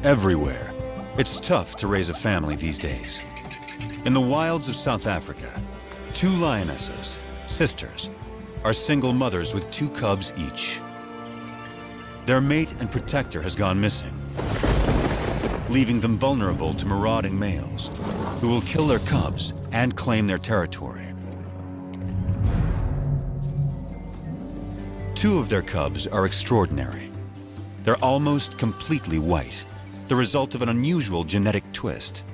everywhere. It's tough to raise a family these days. In the wilds of South Africa, two lionesses, sisters, are single mothers with two cubs each. Their mate and protector has gone missing, leaving them vulnerable to marauding males who will kill their cubs and claim their territory. Two of their cubs are extraordinary. They're almost completely white, the result of an unusual genetic twist.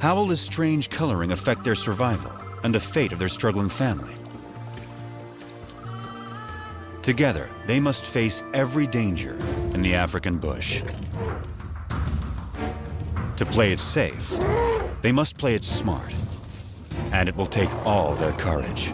How will this strange coloring affect their survival and the fate of their struggling family? Together, they must face every danger in the African bush. To play it safe, they must play it smart, and it will take all their courage.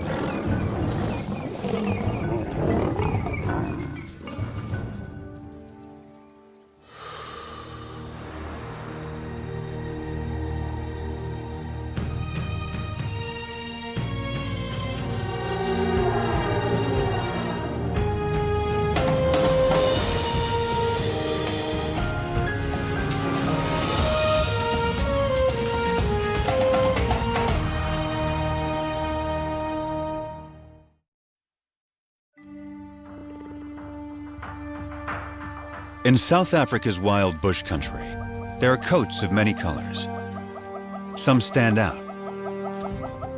In South Africa's wild bush country, there are coats of many colors. Some stand out,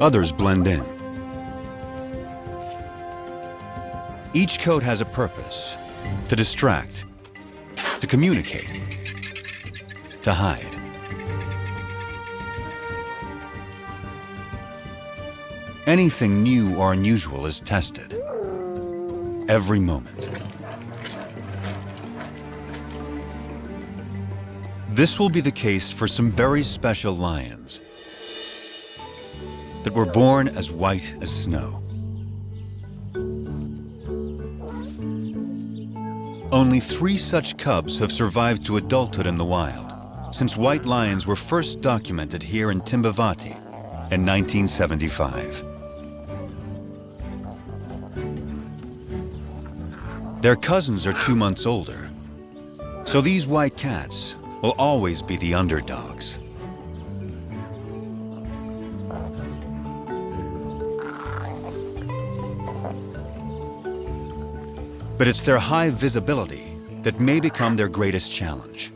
others blend in. Each coat has a purpose: to distract, to communicate, to hide. Anything new or unusual is tested every moment. This will be the case for some very special lions that were born as white as snow. Only 3 such cubs have survived to adulthood in the wild since white lions were first documented here in Timbavati in 1975. Their cousins are 2 months older, so these white cats will always be the underdogs. But it's their high visibility that may become their greatest challenge.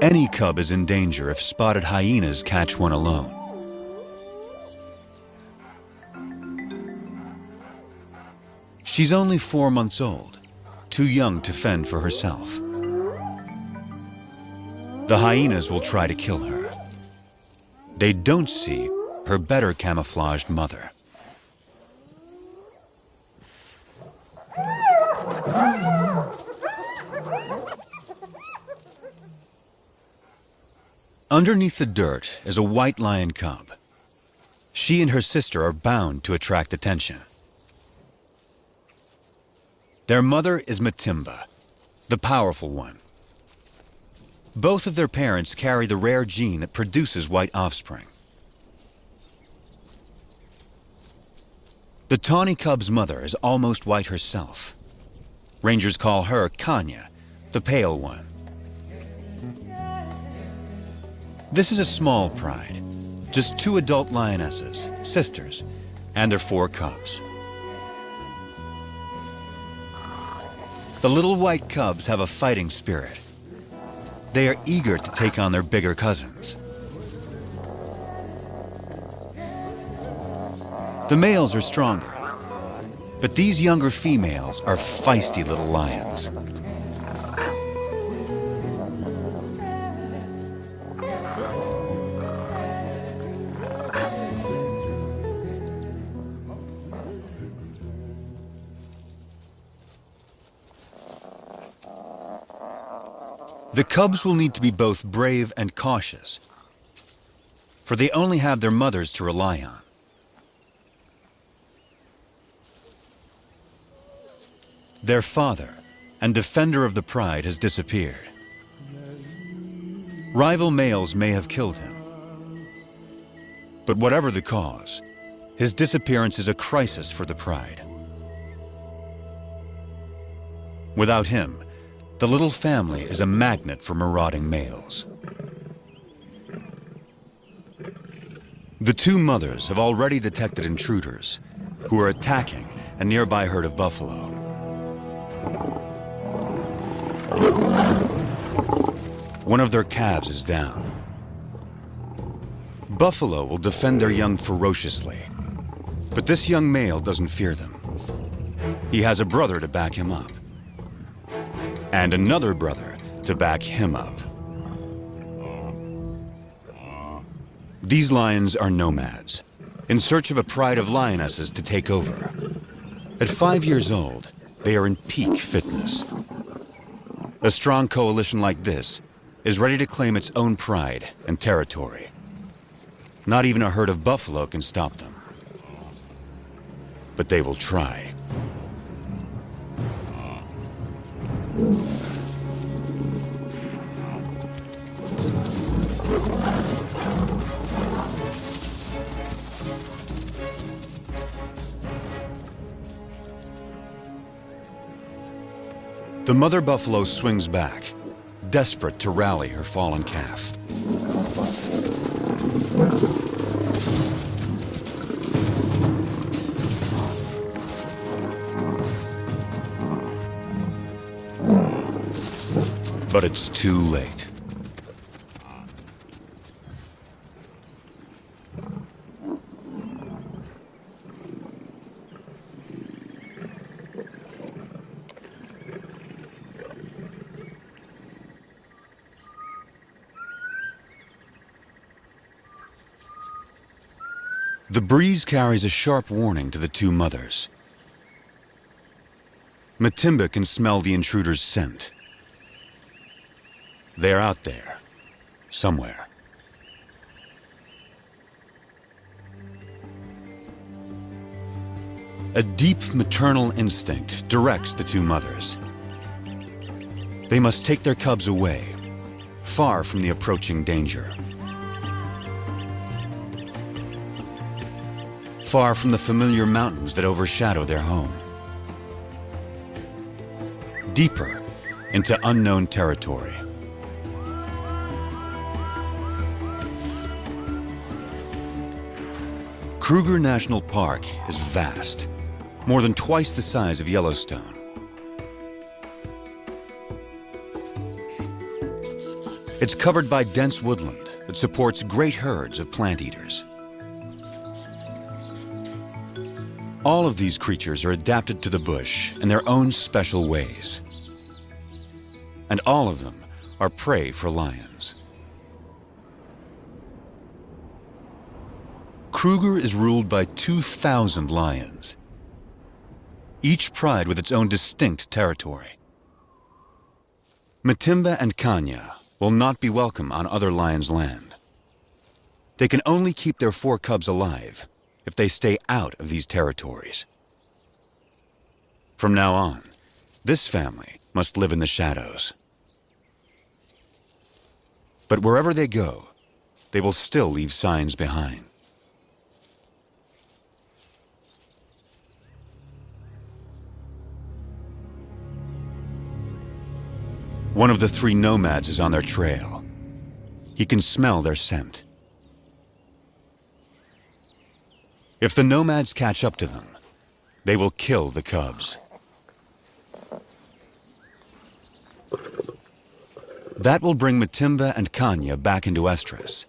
Any cub is in danger if spotted hyenas catch one alone. She's only 4 months old, too young to fend for herself. The hyenas will try to kill her. They don't see her better camouflaged mother. Underneath the dirt is a white lion cub. She and her sister are bound to attract attention. Their mother is Matimba, the powerful one. Both of their parents carry the rare gene that produces white offspring. The tawny cub's mother is almost white herself. Rangers call her Kanya, the pale one. This is a small pride, just 2 adult lionesses, sisters, and their 4 cubs. The little white cubs have a fighting spirit. They are eager to take on their bigger cousins. The males are stronger, but these younger females are feisty little lions. The cubs will need to be both brave and cautious, for they only have their mothers to rely on. Their father and defender of the pride has disappeared. Rival males may have killed him. But whatever the cause, his disappearance is a crisis for the pride. Without him, the little family is a magnet for marauding males. The two mothers have already detected intruders who are attacking a nearby herd of buffalo. One of their calves is down. Buffalo will defend their young ferociously, but this young male doesn't fear them. He has a brother to back him up, and another brother to back him up. These lions are nomads, in search of a pride of lionesses to take over. At 5 years old, they are in peak fitness. A strong coalition like this is ready to claim its own pride and territory. Not even a herd of buffalo can stop them. But they will try. The mother buffalo swings back, desperate to rally her fallen calf. But it's too late. The breeze carries a sharp warning to the two mothers. Matimba can smell the intruder's scent. They're out there, somewhere. A deep maternal instinct directs the two mothers. They must take their cubs away, far from the approaching danger. Far from the familiar mountains that overshadow their home. Deeper into unknown territory. Kruger National Park is vast, more than twice the size of Yellowstone. It's covered by dense woodland that supports great herds of plant eaters. All of these creatures are adapted to the bush in their own special ways. And all of them are prey for lions. Kruger is ruled by 2,000 lions, each pride with its own distinct territory. Matimba and Kanya will not be welcome on other lions' land. They can only keep their 4 cubs alive if they stay out of these territories. From now on, this family must live in the shadows. But wherever they go, they will still leave signs behind. One of the 3 nomads is on their trail. He can smell their scent. If the nomads catch up to them, they will kill the cubs. That will bring Matimba and Kanya back into estrus,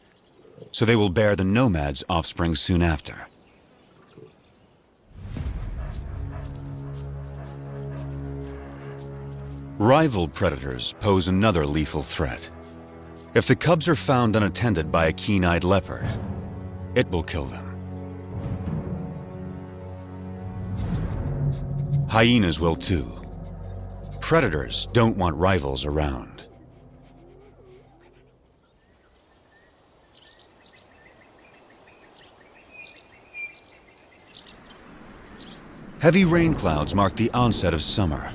so they will bear the nomads' offspring soon after. Rival predators pose another lethal threat. If the cubs are found unattended by a keen-eyed leopard, it will kill them. Hyenas will too. Predators don't want rivals around. Heavy rain clouds mark the onset of summer.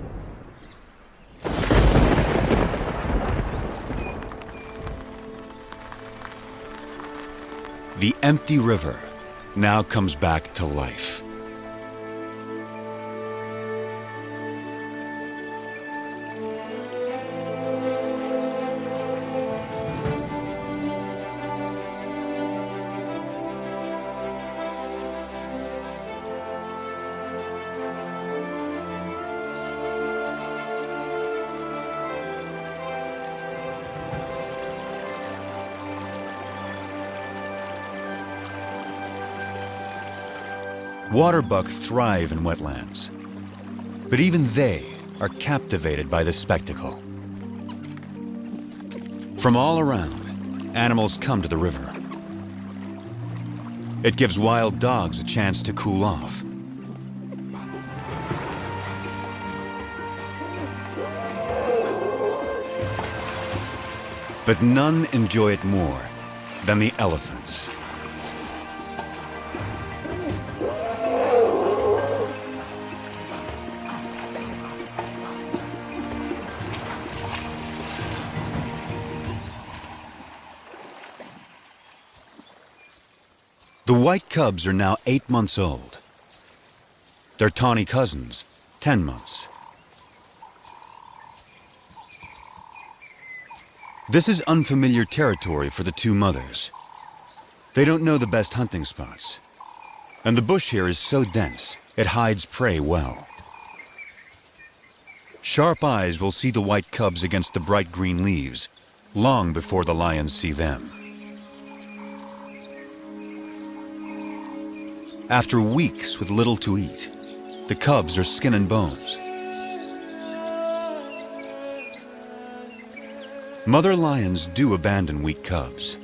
The empty river now comes back to life. Waterbuck thrive in wetlands, but even they are captivated by this spectacle. From all around, animals come to the river. It gives wild dogs a chance to cool off. But none enjoy it more than the elephants. The white cubs are now 8 months old. Their tawny cousins, 10 months. This is unfamiliar territory for the two mothers. They don't know the best hunting spots, and the bush here is so dense, it hides prey well. Sharp eyes will see the white cubs against the bright green leaves, long before the lions see them. After weeks with little to eat, the cubs are skin and bones. Mother lions do abandon weak cubs.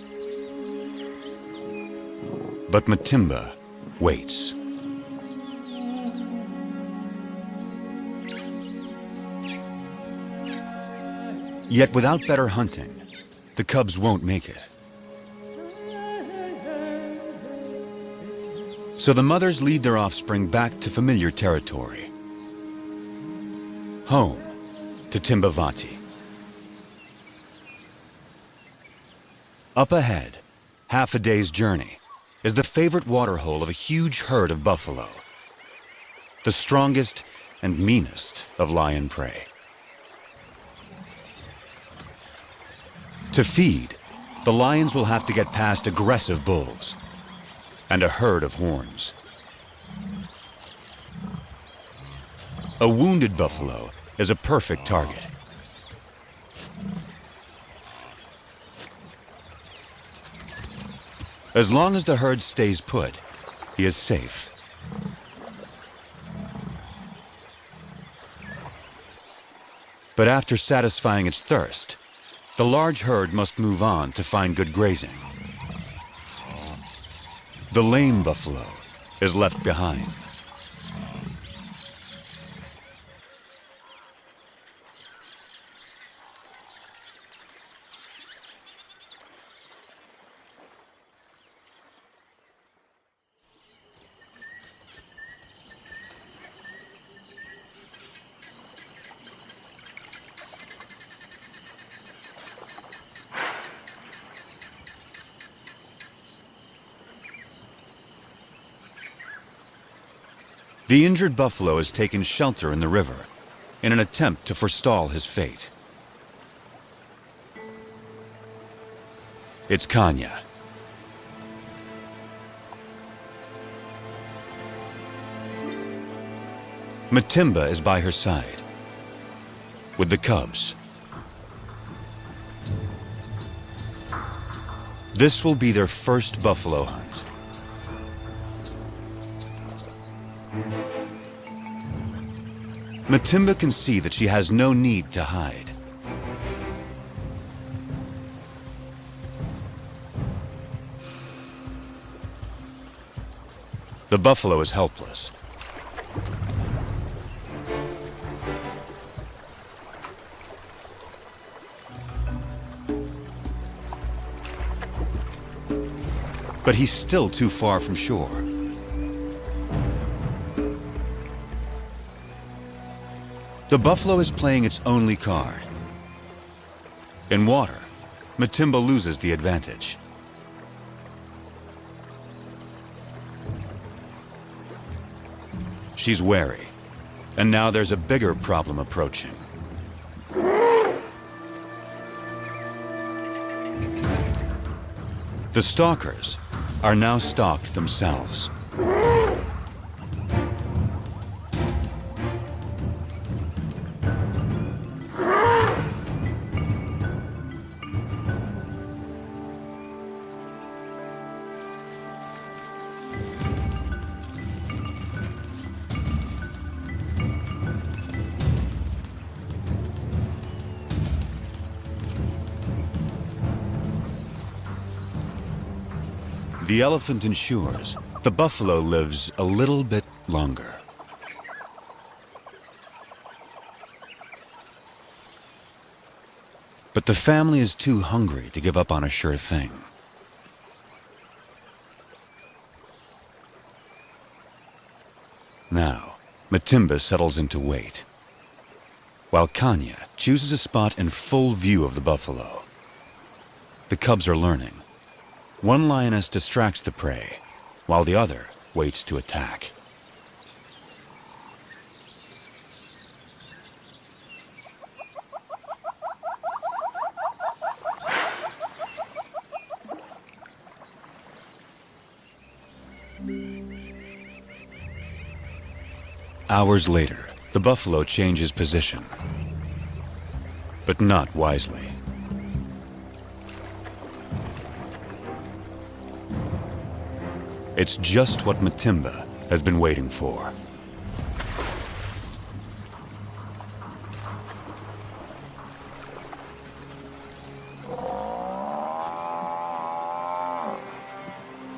But Matimba waits. Yet without better hunting, the cubs won't make it. So the mothers lead their offspring back to familiar territory. Home to Timbavati. Up ahead, half a day's journey, is the favorite waterhole of a huge herd of buffalo, the strongest and meanest of lion prey. To feed, the lions will have to get past aggressive bulls and a herd of horns. A wounded buffalo is a perfect target. As long as the herd stays put, he is safe. But after satisfying its thirst, the large herd must move on to find good grazing. The lame buffalo is left behind. The injured buffalo has taken shelter in the river in an attempt to forestall his fate. It's Kanya. Matimba is by her side, with the cubs. This will be their first buffalo hunt. Matimba can see that she has no need to hide. The buffalo is helpless. But he's still too far from shore. The buffalo is playing its only card. In water, Matimba loses the advantage. she's wary. And now there's a bigger problem approaching. The stalkers are now stalked themselves. The elephant ensures the buffalo lives a little bit longer. But the family is too hungry to give up on a sure thing. Now, Matimba settles in to wait, while Kanya chooses a spot in full view of the buffalo. The cubs are learning. One lioness distracts the prey, while the other waits to attack. Hours later, the buffalo changes position, but not wisely. It's just what Matimba has been waiting for.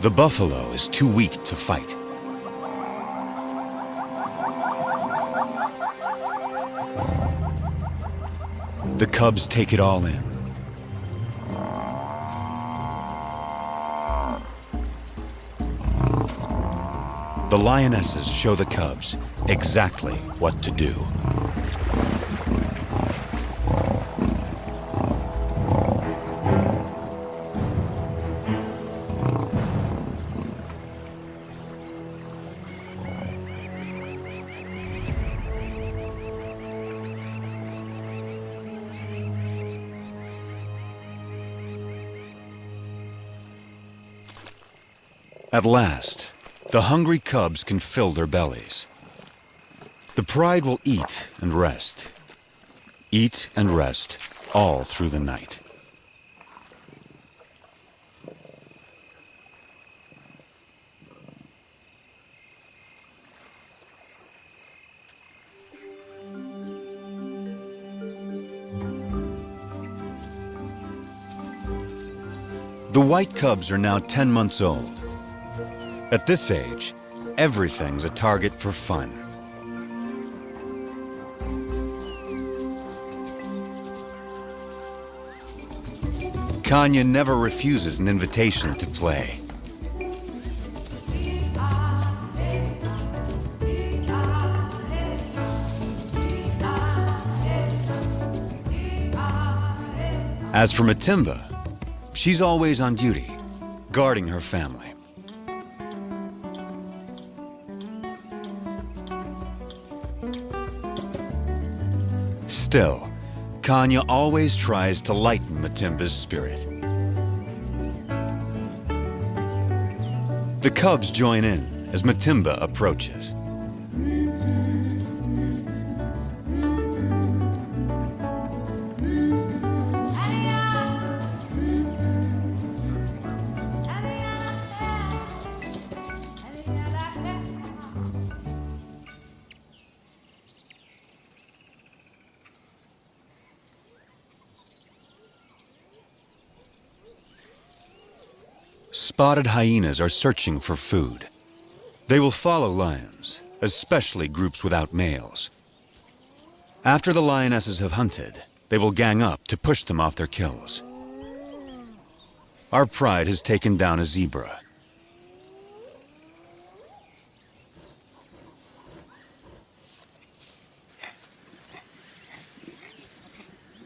The buffalo is too weak to fight. The cubs take it all in. The lionesses show the cubs exactly what to do. At last, the hungry cubs can fill their bellies. The pride will eat and rest all through the night. The white cubs are now 10 months old. At this age, everything's a target for fun. Kanya never refuses an invitation to play. As for Matimba, she's always on duty, guarding her family. Still, Kanya always tries to lighten Matimba's spirit. The cubs join in as Matimba approaches. Spotted hyenas are searching for food. They will follow lions, especially groups without males. After the lionesses have hunted, they will gang up to push them off their kills. Our pride has taken down a zebra.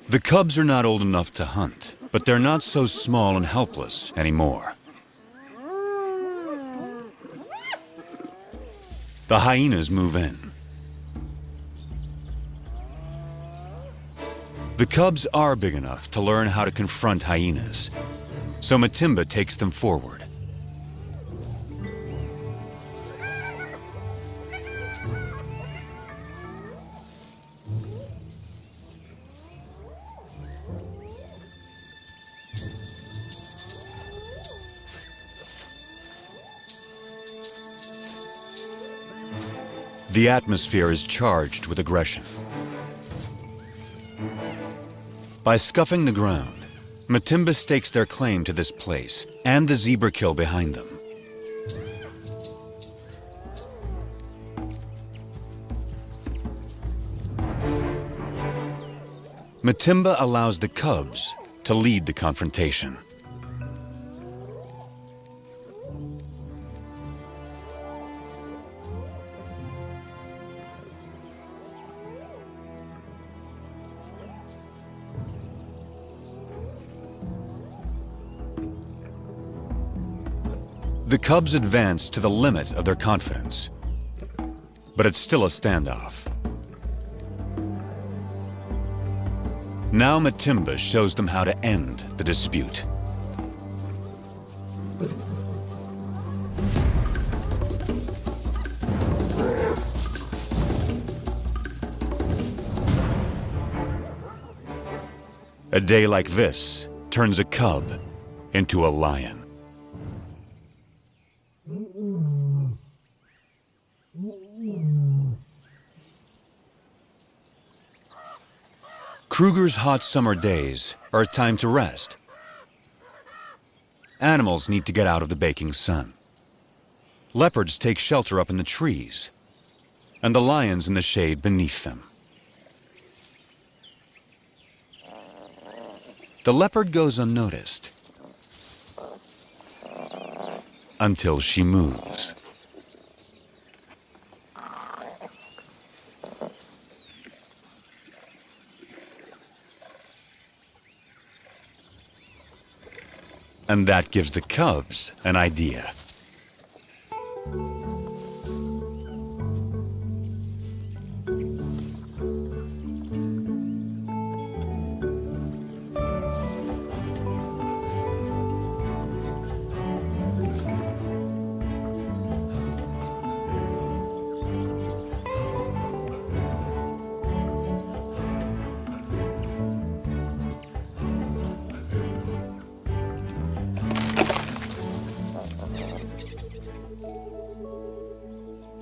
The cubs are not old enough to hunt, but they're not so small and helpless anymore. The hyenas move in. The cubs are big enough to learn how to confront hyenas, so Matimba takes them forward. The atmosphere is charged with aggression. By scuffing the ground, Matimba stakes their claim to this place and the zebra kill behind them. Matimba allows the cubs to lead the confrontation. The cubs advance to the limit of their confidence, but it's still a standoff. Now Matimba shows them how to end the dispute. A day like this turns a cub into a lion. Kruger's hot summer days are a time to rest. Animals need to get out of the baking sun. Leopards take shelter up in the trees, and the lions in the shade beneath them. The leopard goes unnoticed until she moves. And that gives the cubs an idea.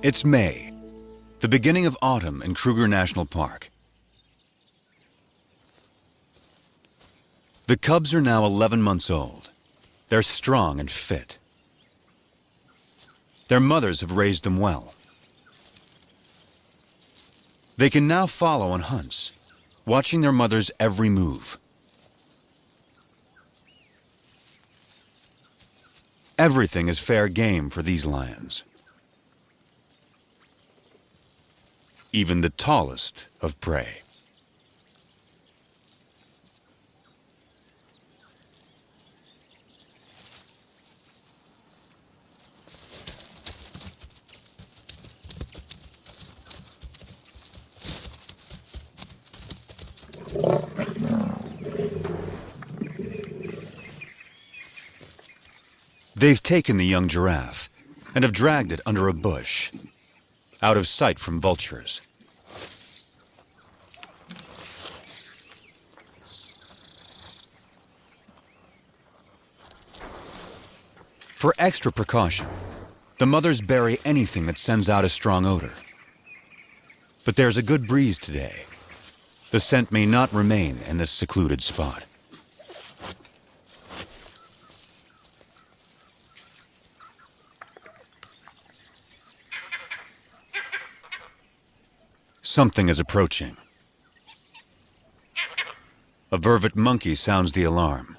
It's May, the beginning of autumn in Kruger National Park. The cubs are now 11 months old. They're strong and fit. Their mothers have raised them well. They can now follow on hunts, watching their mother's every move. Everything is fair game for these lions. Even the tallest of prey. They've taken the young giraffe and have dragged it under a bush, out of sight from vultures. For extra precaution, the mothers bury anything that sends out a strong odor. But there's a good breeze today. The scent may not remain in this secluded spot. Something is approaching. A vervet monkey sounds the alarm.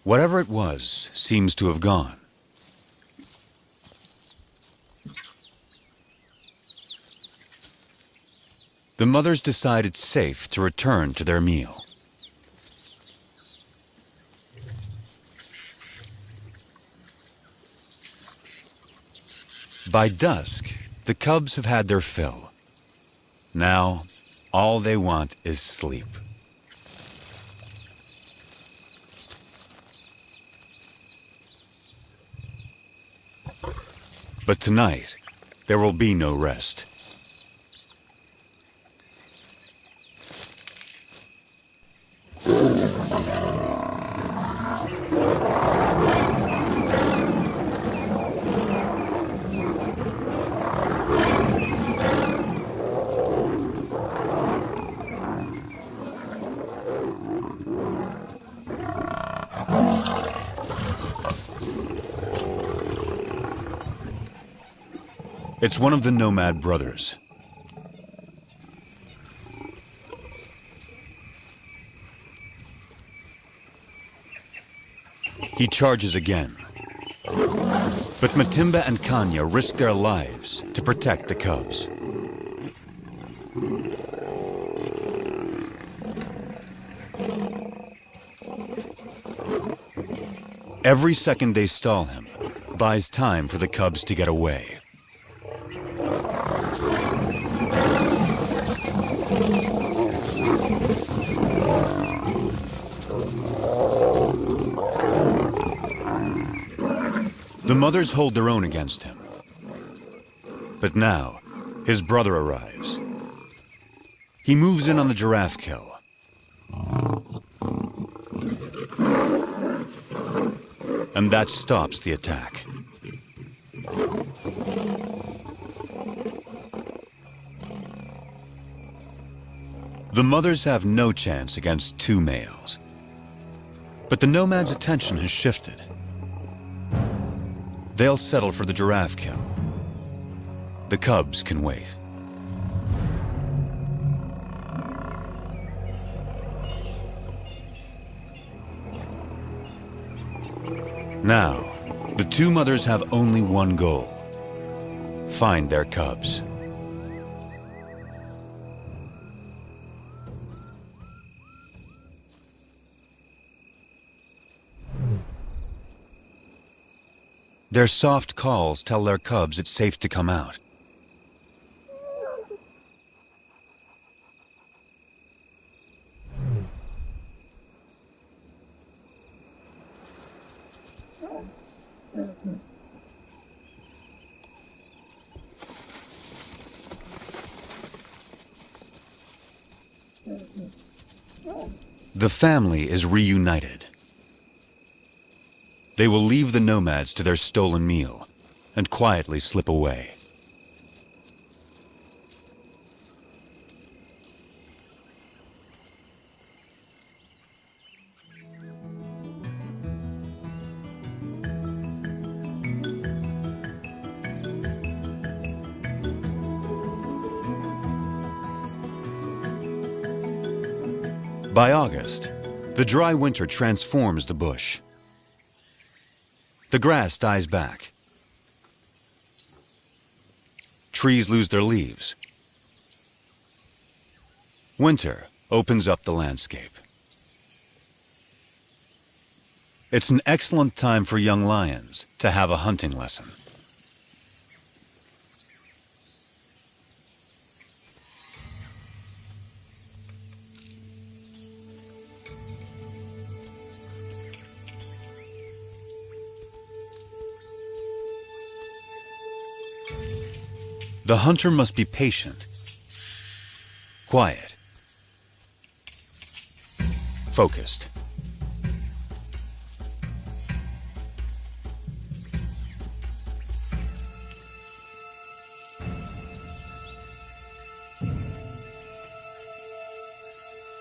Whatever it was seems to have gone. the mothers decide it's safe to return to their meal. By dusk, the cubs have had their fill. Now, all they want is sleep. But tonight, there will be no rest. It's one of the nomad brothers. He charges again. But Matimba and Kanya risk their lives to protect the cubs. Every second they stall him buys time for the cubs to get away. The mothers hold their own against him. But now, his brother arrives. He moves in on the giraffe kill. And that stops the attack. The mothers have no chance against two males. But the nomad's attention has shifted. They'll settle for the giraffe kill. The cubs can wait. Now, the two mothers have only one goal: find their cubs. Their soft calls tell their cubs it's safe to come out. The family is reunited. They will leave the nomads to their stolen meal and quietly slip away. By August, the dry winter transforms the bush. The grass dies back. Trees lose their leaves. Winter opens up the landscape. It's an excellent time for young lions to have a hunting lesson. The hunter must be patient, quiet, focused.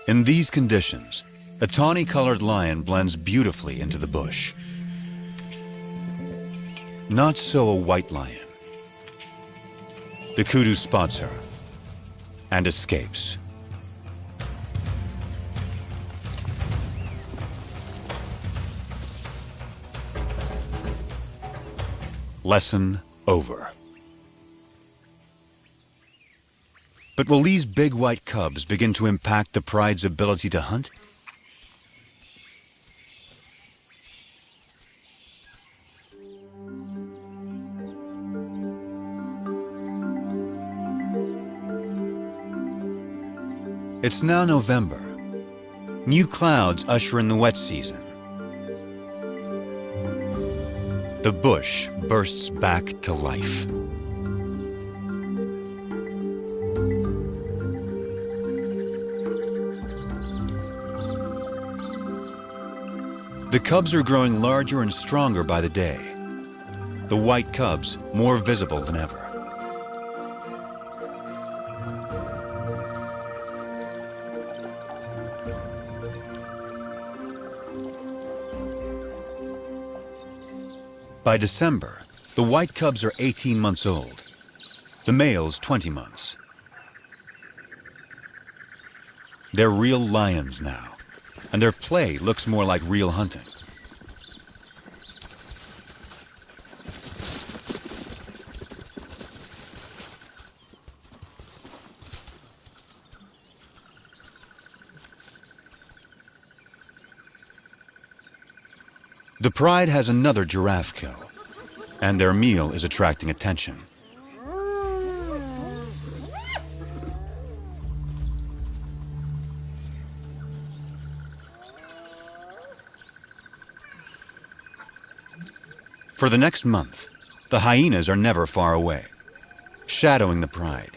In these conditions, a tawny-colored lion blends beautifully into the bush. Not so a white lion. The kudu spots her and escapes. Lesson over. But will these big white cubs begin to impact the pride's ability to hunt? It's now November. New clouds usher in the wet season. The bush bursts back to life. The cubs are growing larger and stronger by the day. The white cubs more visible than ever. By December, the white cubs are 18 months old, the males 20 months. They're real lions now, and their play looks more like real hunting. The pride has another giraffe kill, and their meal is attracting attention. For the next month, the hyenas are never far away, shadowing the pride,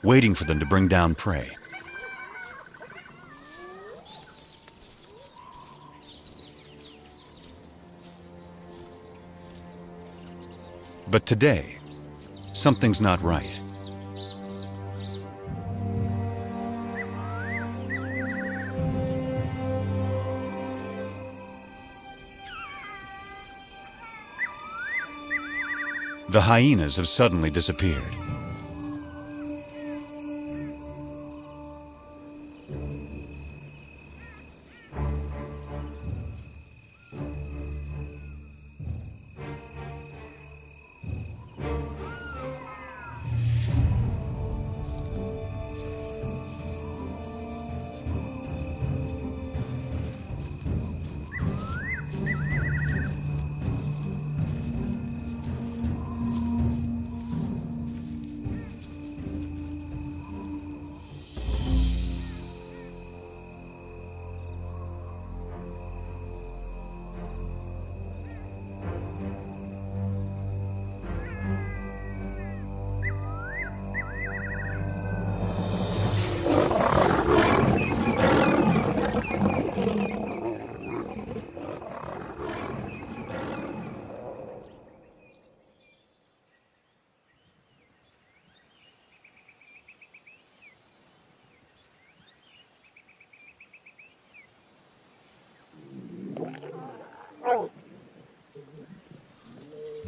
waiting for them to bring down prey. But today, something's not right. The hyenas have suddenly disappeared.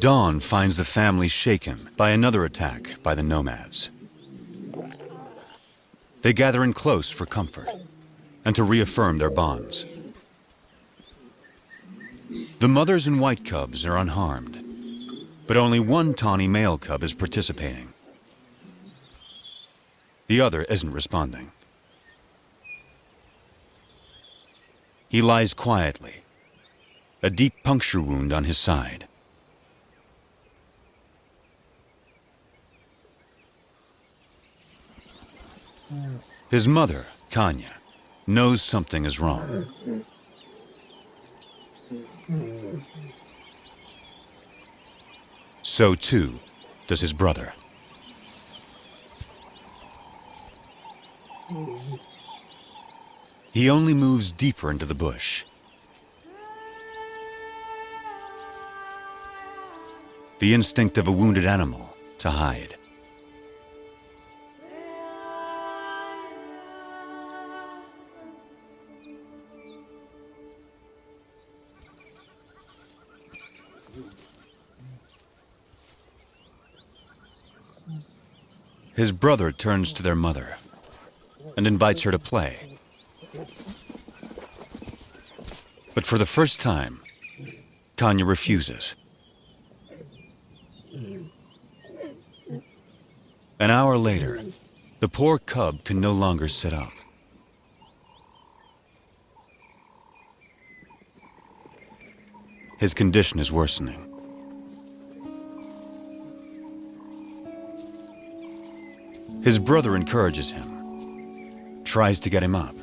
Dawn finds the family shaken by another attack by the nomads. They gather in close for comfort and to reaffirm their bonds. The mothers and white cubs are unharmed, but only one tawny male cub is participating. The other isn't responding. He lies quietly, a deep puncture wound on his side. His mother, Kanya, knows something is wrong. So too does his brother. He only moves deeper into the bush. The instinct of a wounded animal to hide. His brother turns to their mother and invites her to play. But for the first time, Kanya refuses. An hour later, The poor cub can no longer sit up. His condition is worsening. His brother encourages him, tries to get him up.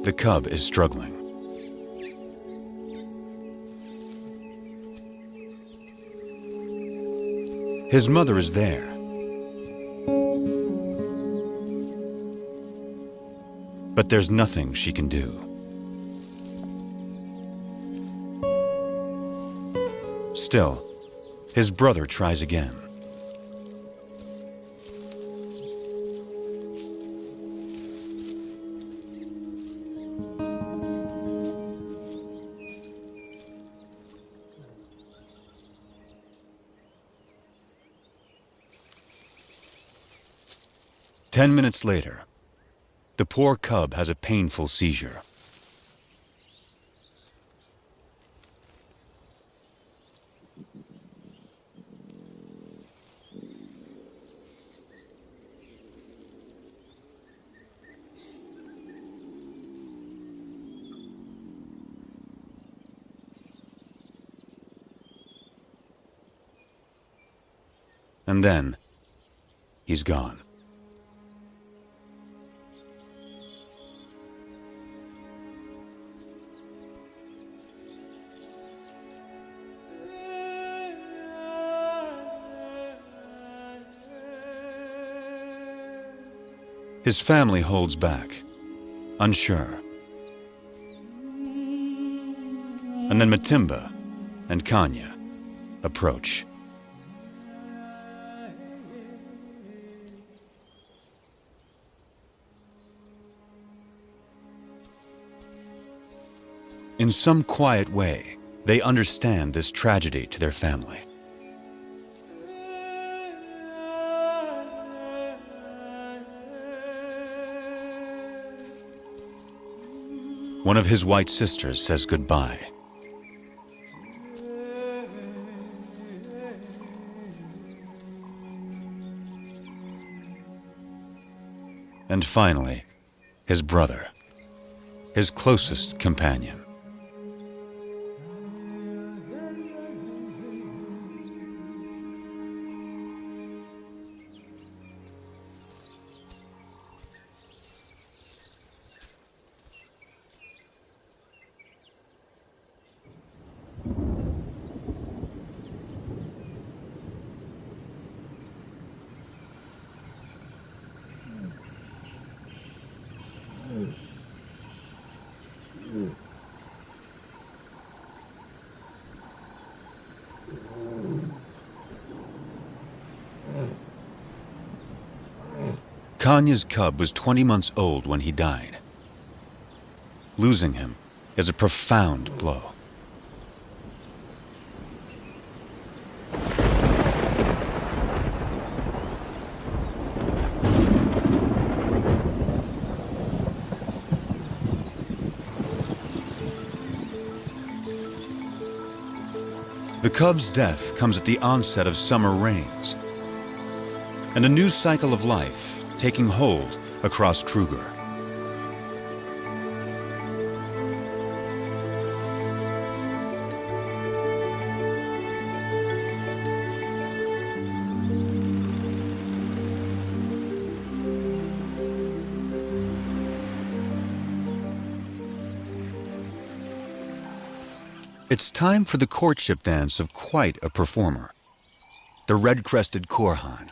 The cub is struggling. His mother is there. But there's nothing she can do. Still, his brother tries again. Ten minutes later, the poor cub has a painful seizure. And then, he's gone. His family holds back, unsure. And then Matimba and Kanya approach. In some quiet way, they understand this tragedy to their family. One of his white sisters says goodbye. And finally, his brother, his closest companion. Kanya's cub was 20 months old when he died. Losing him is a profound blow. The cub's death comes at the onset of summer rains, and a new cycle of life taking hold across Kruger. It's time for the courtship dance of quite a performer, the red-crested Korhan.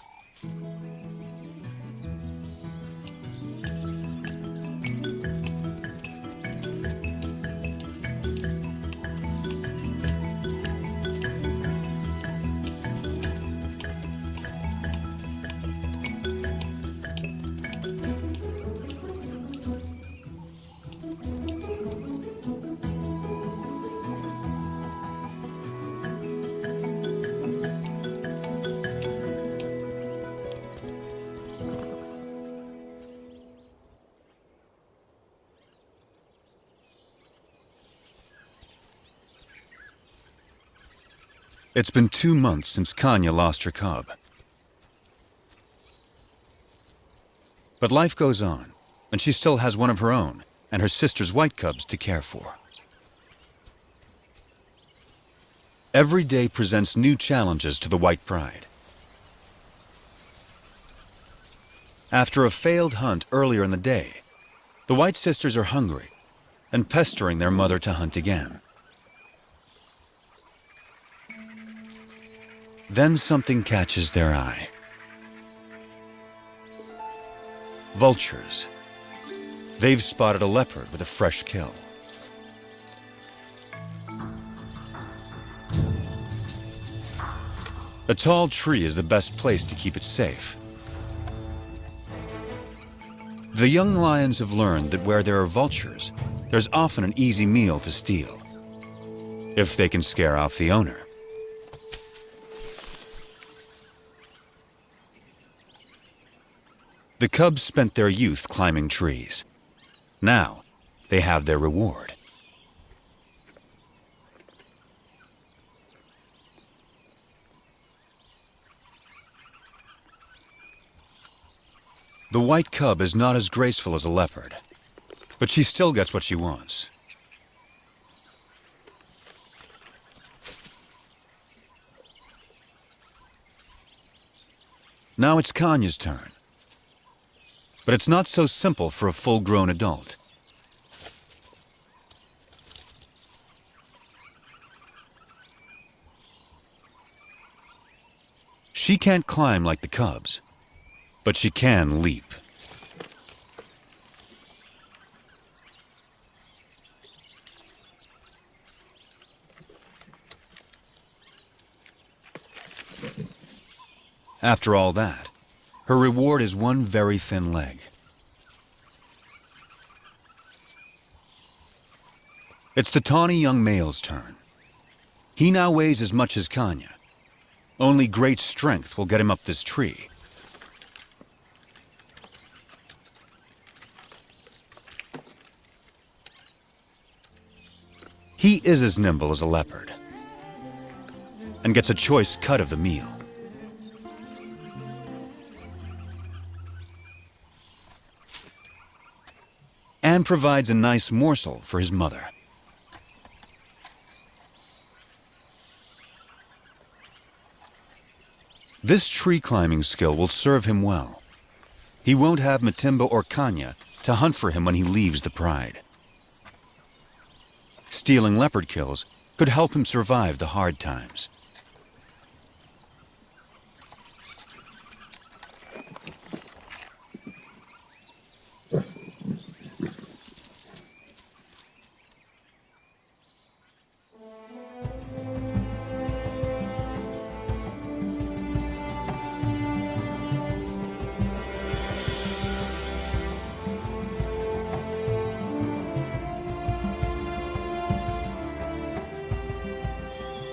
It's been 2 months since Kanya lost her cub. But life goes on, and she still has one of her own and her sister's white cubs to care for. Every day presents new challenges to the White Pride. After a failed hunt earlier in the day, the White sisters are hungry and pestering their mother to hunt again. Then something catches their eye. Vultures. They've spotted a leopard with a fresh kill. A tall tree is the best place to keep it safe. The young lions have learned that where there are vultures, there's often an easy meal to steal, if they can scare off the owner. The cubs spent their youth climbing trees. Now, they have their reward. The white cub is not as graceful as a leopard, but she still gets what she wants. Now it's Kanya's turn. But it's not so simple for a full-grown adult. She can't climb like the cubs, but she can leap. After all that, her reward is one very thin leg. It's the tawny young male's turn. He now weighs as much as Kanya. Only great strength will get him up this tree. He is as nimble as a leopard and gets a choice cut of the meal. And provides a nice morsel for his mother. This tree climbing skill will serve him well. He won't have Matimba or Kanya to hunt for him when he leaves the Pride. Stealing leopard kills could help him survive the hard times.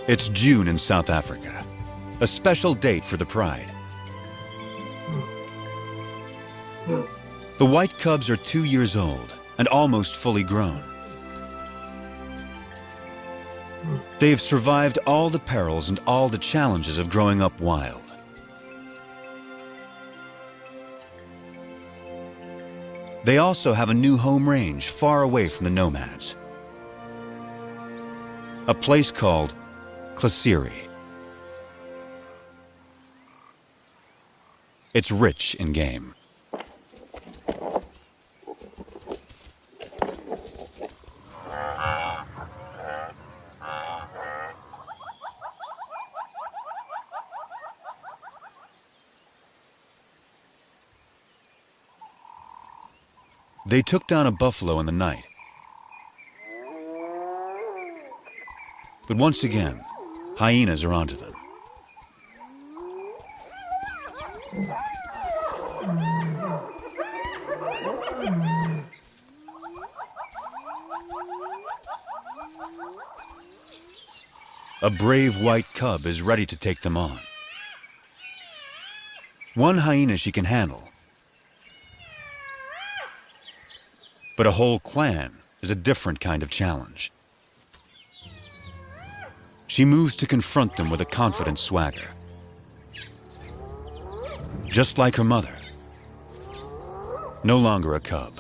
It's June in South Africa, a special date for the Pride. The white cubs are 2 years old and almost fully grown. They have survived all the perils and all the challenges of growing up wild. They also have a new home range far away from the nomads. A place called Klasiri. It's rich in game. They took down a buffalo in the night. But once again, hyenas are onto them. A brave white cub is ready to take them on. One hyena she can handle, but a whole clan is a different kind of challenge. She moves to confront them with a confident swagger. Just like her mother. No longer a cub.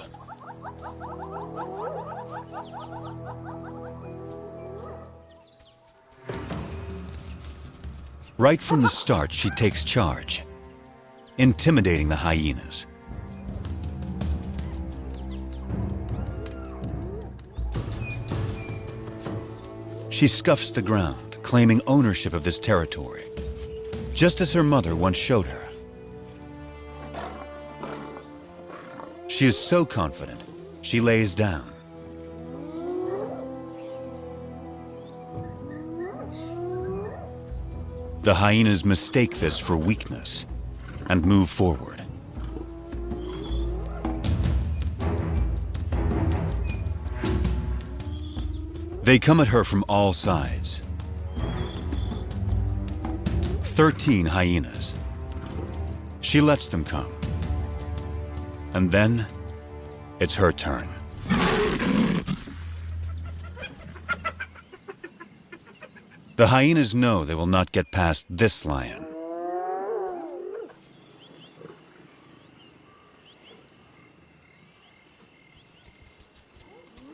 Right from the start, she takes charge, intimidating the hyenas. She scuffs the ground, claiming ownership of this territory, just as her mother once showed her. She is so confident, she lays down. The hyenas mistake this for weakness and move forward. They come at her from all sides. 13 hyenas. She lets them come. And then, it's her turn. The hyenas know they will not get past this lion.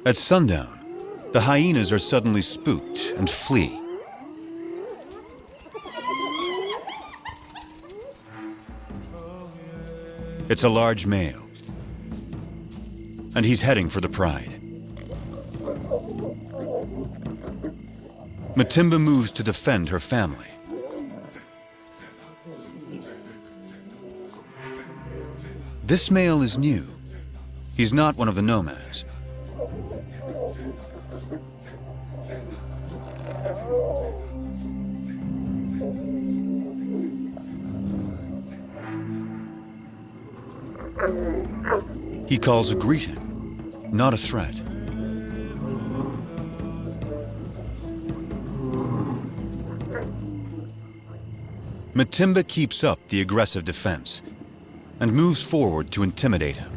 At sundown, the hyenas are suddenly spooked and flee. It's a large male, and he's heading for the pride. Matimba moves to defend her family. This male is new. He's not one of the nomads. He calls a greeting, not a threat. Matimba keeps up the aggressive defense and moves forward to intimidate him.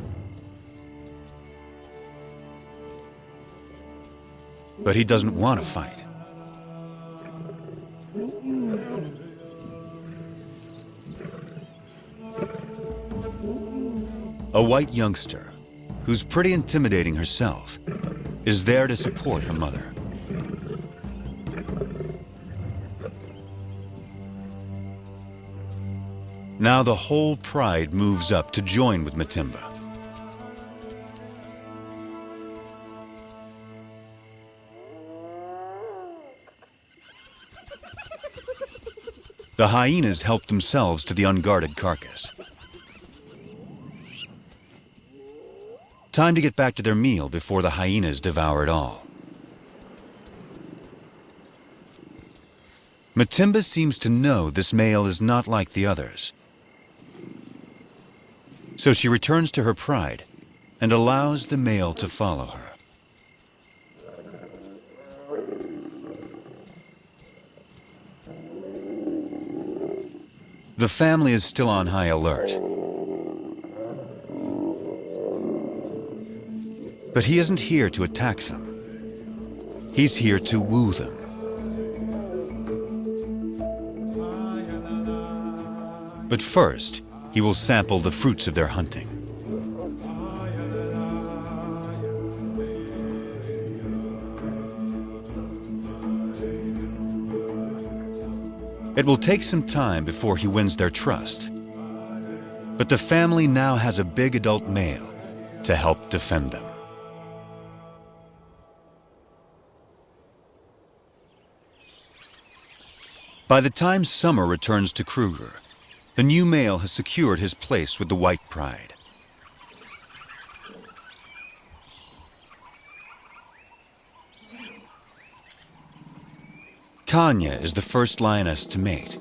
But he doesn't want to fight. A white youngster, who's pretty intimidating herself, is there to support her mother. Now the whole pride moves up to join with Matimba. The hyenas help themselves to the unguarded carcass. Time to get back to their meal before the hyenas devour it all. Matimba seems to know this male is not like the others. So she returns to her pride and allows the male to follow her. The family is still on high alert. But he isn't here to attack them. He's here to woo them. But first, he will sample the fruits of their hunting. It will take some time before he wins their trust. But the family now has a big adult male to help defend them. By the time summer returns to Kruger, the new male has secured his place with the white pride. Kanya is the first lioness to mate.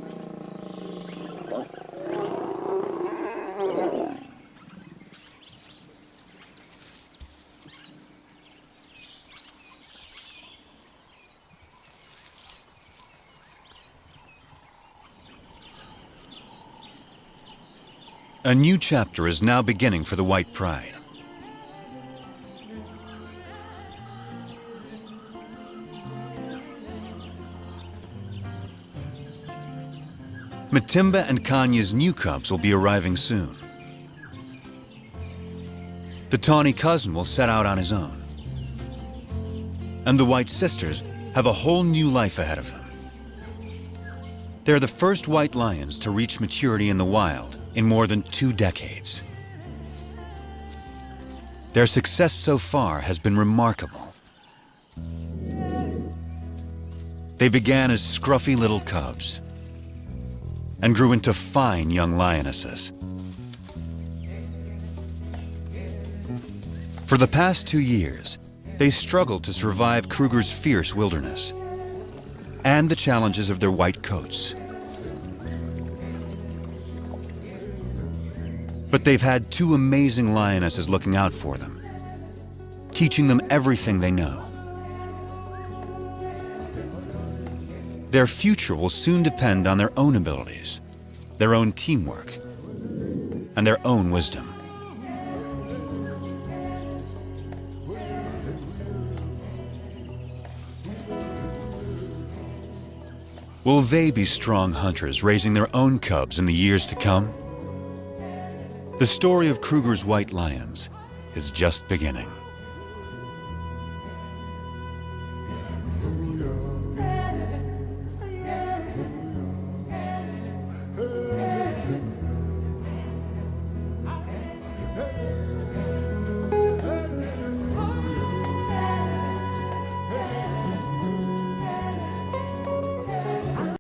A new chapter is now beginning for the white pride. Matimba and Kanya's new cubs will be arriving soon. The tawny cousin will set out on his own. And the white sisters have a whole new life ahead of them. They're the first white lions to reach maturity in the wild in more than 2 decades. Their success so far has been remarkable. They began as scruffy little cubs and grew into fine young lionesses. For the past 2 years, they struggled to survive Kruger's fierce wilderness and the challenges of their white coats. But they've had 2 amazing lionesses looking out for them, teaching them everything they know. Their future will soon depend on their own abilities, their own teamwork, and their own wisdom. Will they be strong hunters raising their own cubs in the years to come? The story of Kruger's white lions is just beginning.